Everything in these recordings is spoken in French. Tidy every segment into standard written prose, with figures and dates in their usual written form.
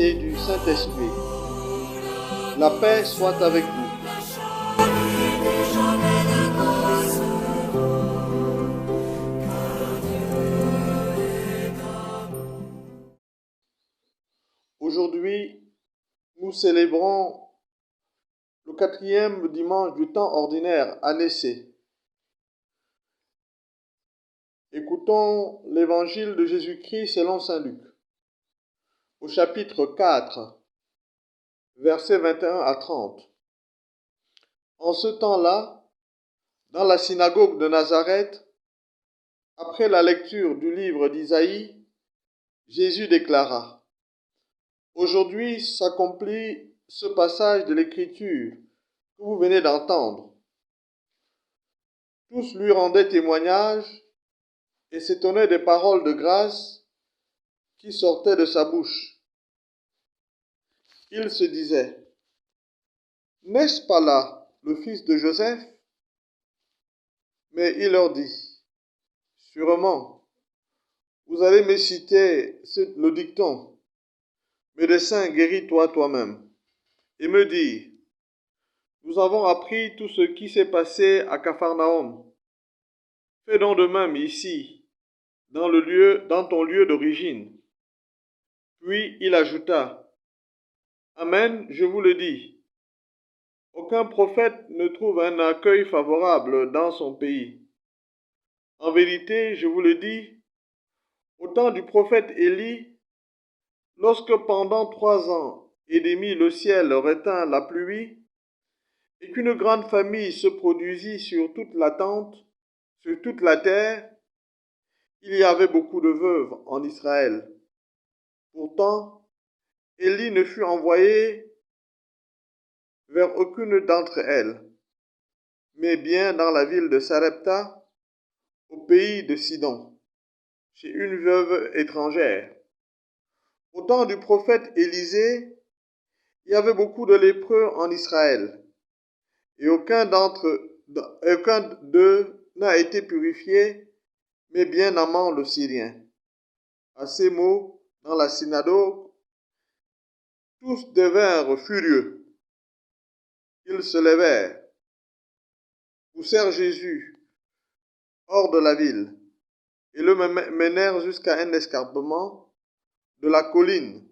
et du Saint-Esprit. La paix soit avec vous. Aujourd'hui, nous célébrons le 4e dimanche du temps ordinaire, année C. Écoutons l'évangile de Jésus-Christ selon saint Luc, au chapitre 4, versets 21 à 30. En ce temps-là, dans la synagogue de Nazareth, après la lecture du livre d'Isaïe, Jésus déclara: « Aujourd'hui s'accomplit ce passage de l'Écriture que vous venez d'entendre. » Tous lui rendaient témoignage et s'étonnaient des paroles de grâce qui sortaient de sa bouche. Ils se disaient: « N'est-ce pas là le fils de Joseph ? » Mais il leur dit: « Sûrement, vous allez me citer le dicton: Médecin, guéris-toi toi-même, et me dire: Nous avons appris tout ce qui s'est passé à Capharnaüm. Fais donc de même ici, dans ton lieu d'origine. » Puis il ajouta: « Amen, je vous le dis, aucun prophète ne trouve un accueil favorable dans son pays. En vérité, je vous le dis, au temps du prophète Élie, lorsque pendant 3 ans et demi le ciel retint la pluie, et qu'une grande famine se produisit sur toute la terre, il y avait beaucoup de veuves en Israël. Pourtant, Élie ne fut envoyé vers aucune d'entre elles, mais bien dans la ville de Sarepta, au pays de Sidon, chez une veuve étrangère. Au temps du prophète Élisée, il y avait beaucoup de lépreux en Israël, et aucun d'eux n'a été purifié, mais bien Naaman le Syrien. » À ces mots, dans la synagogue, tous devinrent furieux. Ils se levèrent, poussèrent Jésus hors de la ville et le menèrent jusqu'à un escarpement de la colline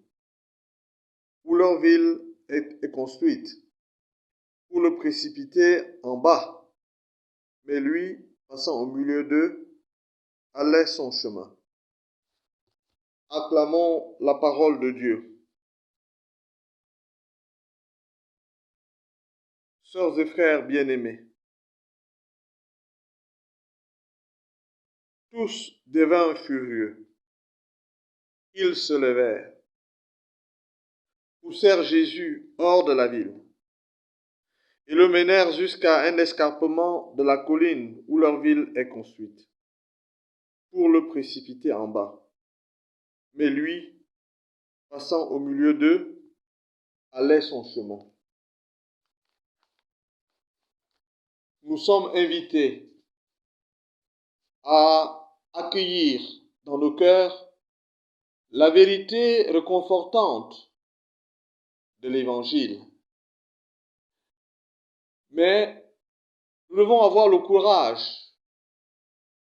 où leur ville est construite, pour le précipiter en bas. Mais lui, passant au milieu d'eux, allait son chemin. Acclamons la parole de Dieu. Sœurs et frères bien-aimés, tous devinrent furieux. Ils se levèrent, poussèrent Jésus hors de la ville et le menèrent jusqu'à un escarpement de la colline où leur ville est construite, pour le précipiter en bas. Mais lui, passant au milieu d'eux, allait son chemin. Nous sommes invités à accueillir dans nos cœurs la vérité réconfortante de l'Évangile. Mais nous devons avoir le courage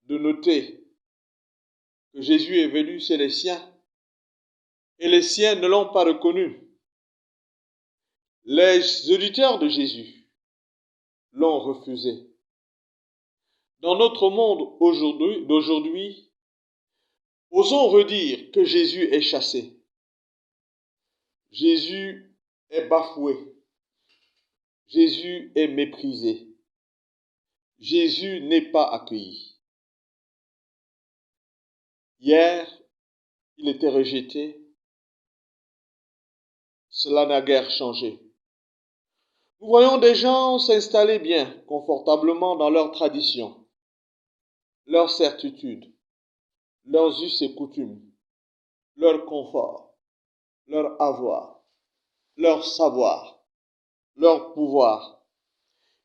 de noter que Jésus est venu chez les siens et les siens ne l'ont pas reconnu. Les auditeurs de Jésus l'ont refusé. Dans notre monde d'aujourd'hui, osons redire que Jésus est chassé. Jésus est bafoué. Jésus est méprisé. Jésus n'est pas accueilli. Hier, il était rejeté. Cela n'a guère changé. Nous voyons des gens s'installer bien, confortablement dans leurs traditions, leurs certitudes, leurs us et coutumes, leur confort, leur avoir, leur savoir, leur pouvoir.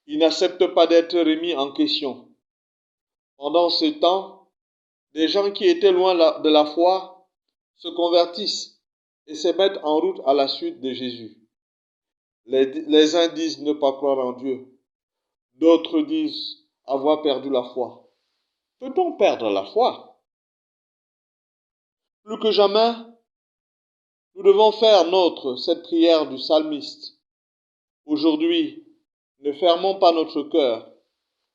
Ils n'acceptent pas d'être remis en question. Pendant ce temps, des gens qui étaient loin de la foi se convertissent et se mettent en route à la suite de Jésus. Les uns disent ne pas croire en Dieu. D'autres disent avoir perdu la foi. Peut-on perdre la foi? Plus que jamais, nous devons faire nôtre cette prière du psalmiste. Aujourd'hui, ne fermons pas notre cœur,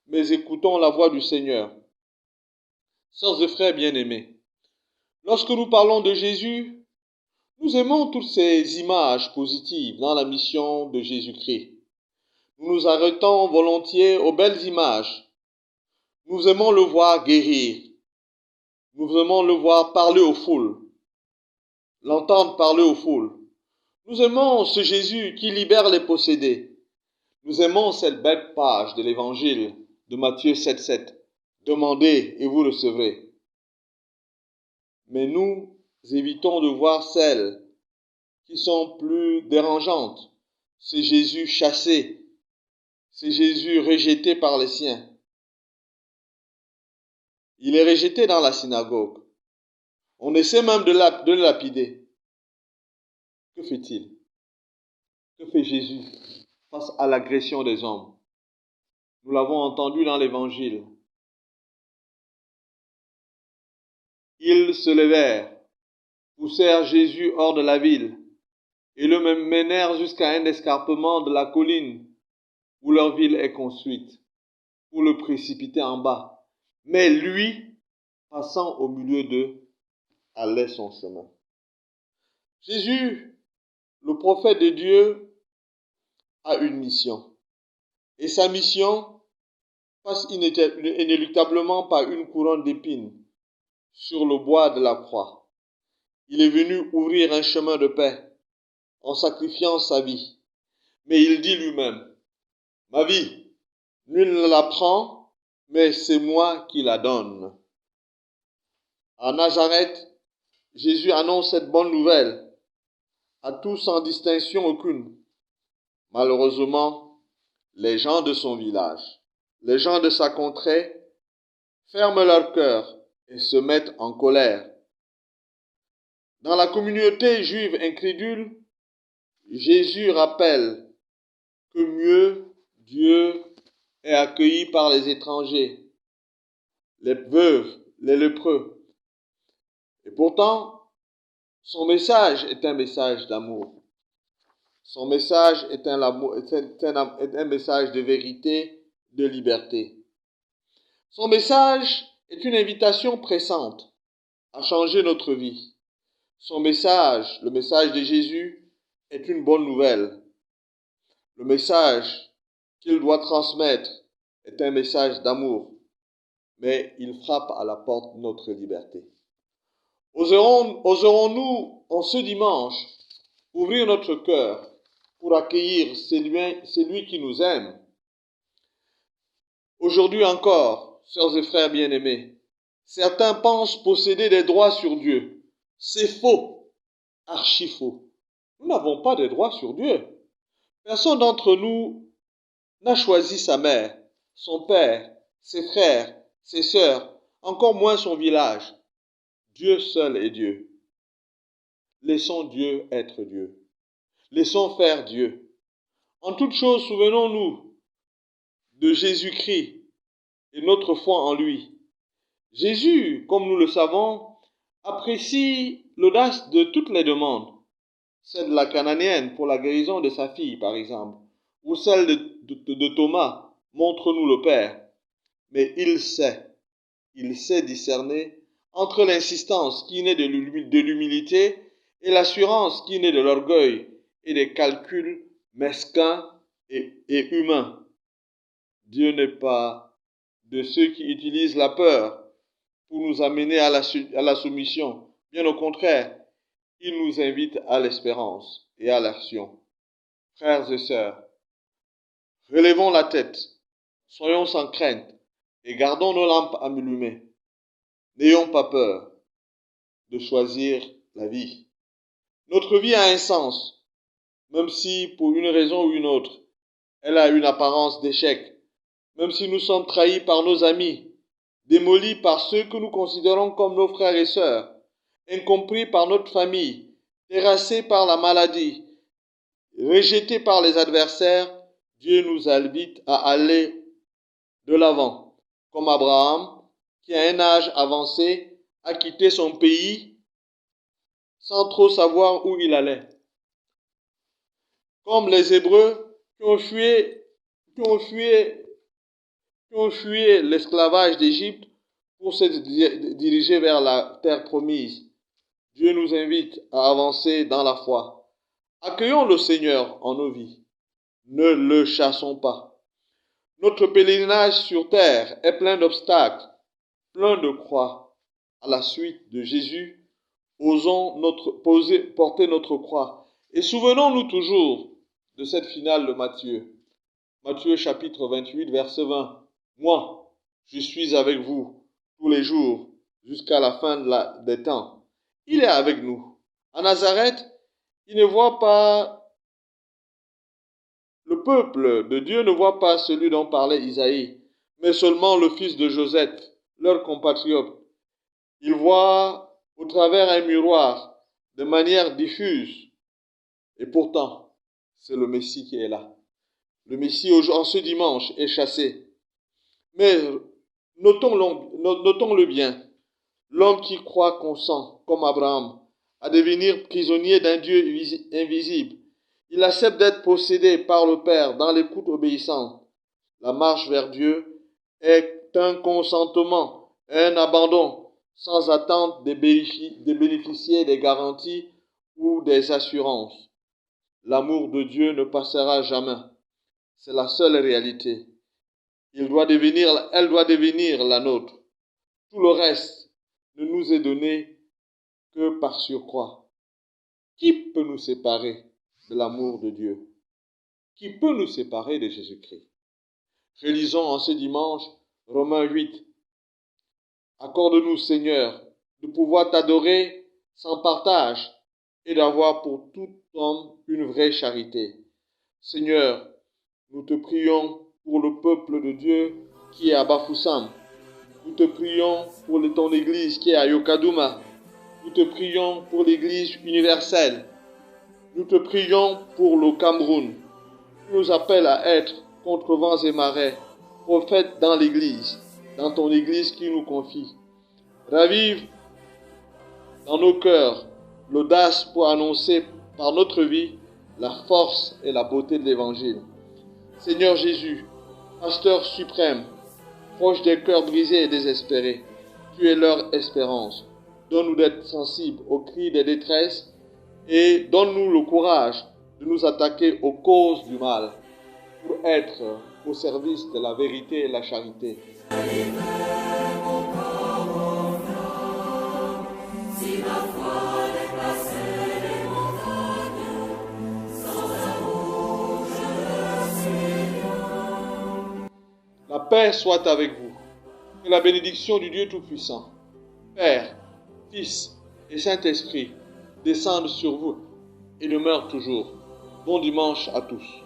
mais écoutons la voix du Seigneur. Sœurs et frères bien-aimés, lorsque nous parlons de Jésus, nous aimons toutes ces images positives dans la mission de Jésus-Christ. Nous nous arrêtons volontiers aux belles images. Nous aimons le voir guérir. Nous aimons le voir parler aux foules, l'entendre parler aux foules. Nous aimons ce Jésus qui libère les possédés. Nous aimons cette belle page de l'évangile de Matthieu 7,7. Demandez et vous recevrez. Mais nous évitons de voir celles qui sont plus dérangeantes. C'est Jésus chassé. C'est Jésus rejeté par les siens. Il est rejeté dans la synagogue. On essaie même de le lapider. Que fait-il? Que fait Jésus face à l'agression des hommes? Nous l'avons entendu dans l'Évangile. Ils se levèrent, poussèrent Jésus hors de la ville et le menèrent jusqu'à un escarpement de la colline où leur ville est construite, pour le précipiter en bas. Mais lui, passant au milieu d'eux, allait son chemin. Jésus, le prophète de Dieu, a une mission. Et sa mission passe inéluctablement par une couronne d'épines sur le bois de la croix. Il est venu ouvrir un chemin de paix en sacrifiant sa vie. Mais il dit lui-même, « Ma vie, nul ne la prend, mais c'est moi qui la donne. » À Nazareth, Jésus annonce cette bonne nouvelle à tous sans distinction aucune. Malheureusement, les gens de son village, les gens de sa contrée, ferment leur cœur et se mettent en colère. Dans la communauté juive incrédule, Jésus rappelle que mieux Dieu est accueilli par les étrangers, les veuves, les lépreux. Et pourtant, son message est un message d'amour. Son message est un message de vérité, de liberté. Son message est une invitation pressante à changer notre vie. Son message, le message de Jésus, est une bonne nouvelle. Le message qu'il doit transmettre est un message d'amour, mais il frappe à la porte de notre liberté. Oserons-nous, en ce dimanche, ouvrir notre cœur pour accueillir celui qui nous aime? Aujourd'hui encore, sœurs et frères bien-aimés, certains pensent posséder des droits sur Dieu. C'est faux, archi faux. Nous n'avons pas de droits sur Dieu. Personne d'entre nous n'a choisi sa mère, son père, ses frères, ses sœurs, encore moins son village. Dieu seul est Dieu. Laissons Dieu être Dieu. Laissons faire Dieu. En toute chose, souvenons-nous de Jésus-Christ et notre foi en lui. Jésus, comme nous le savons, apprécie l'audace de toutes les demandes. Celle de la Cananéenne pour la guérison de sa fille, par exemple, ou celle de Thomas, montre-nous le Père. Mais il sait discerner entre l'insistance qui naît de l'humilité et l'assurance qui naît de l'orgueil et des calculs mesquins et humains. Dieu n'est pas de ceux qui utilisent la peur pour nous amener à la soumission. Bien au contraire, il nous invite à l'espérance et à l'action. Frères et sœurs, relevons la tête, soyons sans crainte et gardons nos lampes allumées. N'ayons pas peur de choisir la vie. Notre vie a un sens, même si pour une raison ou une autre, elle a une apparence d'échec, même si nous sommes trahis par nos amis, démolis par ceux que nous considérons comme nos frères et sœurs, incompris par notre famille, terrassés par la maladie, rejetés par les adversaires, Dieu nous invite à aller de l'avant, comme Abraham, qui à un âge avancé a quitté son pays sans trop savoir où il allait. Comme les Hébreux qui ont fui l'esclavage d'Égypte pour se diriger vers la terre promise. Dieu nous invite à avancer dans la foi. Accueillons le Seigneur en nos vies. Ne le chassons pas. Notre pèlerinage sur terre est plein d'obstacles, plein de croix. À la suite de Jésus, osons porter notre croix. Et souvenons-nous toujours de cette finale de Matthieu. Matthieu chapitre 28, verset 20. Moi, je suis avec vous tous les jours jusqu'à la fin des temps. Il est avec nous. À Nazareth, il ne voit pas, le peuple de Dieu ne voit pas celui dont parlait Isaïe, mais seulement le fils de Joseph, leur compatriote. Il voit au travers un miroir de manière diffuse. Et pourtant, c'est le Messie qui est là. Le Messie en ce dimanche est chassé. Mais notons-le bien. L'homme qui croit consent, comme Abraham, à devenir prisonnier d'un Dieu invisible. Il accepte d'être possédé par le Père dans l'écoute obéissante. La marche vers Dieu est un consentement, un abandon, sans attendre de bénéficier des garanties ou des assurances. L'amour de Dieu ne passera jamais. C'est la seule réalité. Elle doit devenir la nôtre. Tout le reste ne nous est donné que par surcroît. Qui peut nous séparer de l'amour de Dieu? Qui peut nous séparer de Jésus-Christ? Relisons en ce dimanche Romains 8. Accorde-nous, Seigneur, de pouvoir t'adorer sans partage et d'avoir pour tout homme une vraie charité. Seigneur, nous te prions pour le peuple de Dieu qui est à Bafoussam. Nous te prions pour ton église qui est à Yokadouma. Nous te prions pour l'église universelle. Nous te prions pour le Cameroun. Tu nous appelles à être contre vents et marées, prophètes dans l'église, dans ton église qui nous confie. Ravive dans nos cœurs l'audace pour annoncer par notre vie la force et la beauté de l'évangile. Seigneur Jésus, pasteur suprême, proche des cœurs brisés et désespérés, tu es leur espérance. Donne-nous d'être sensibles aux cris des détresses et donne-nous le courage de nous attaquer aux causes du mal pour être au service de la vérité et la charité. La paix soit avec vous. Que la bénédiction du Dieu Tout-Puissant, Père, Fils et Saint-Esprit descendent sur vous et demeurent toujours. Bon dimanche à tous.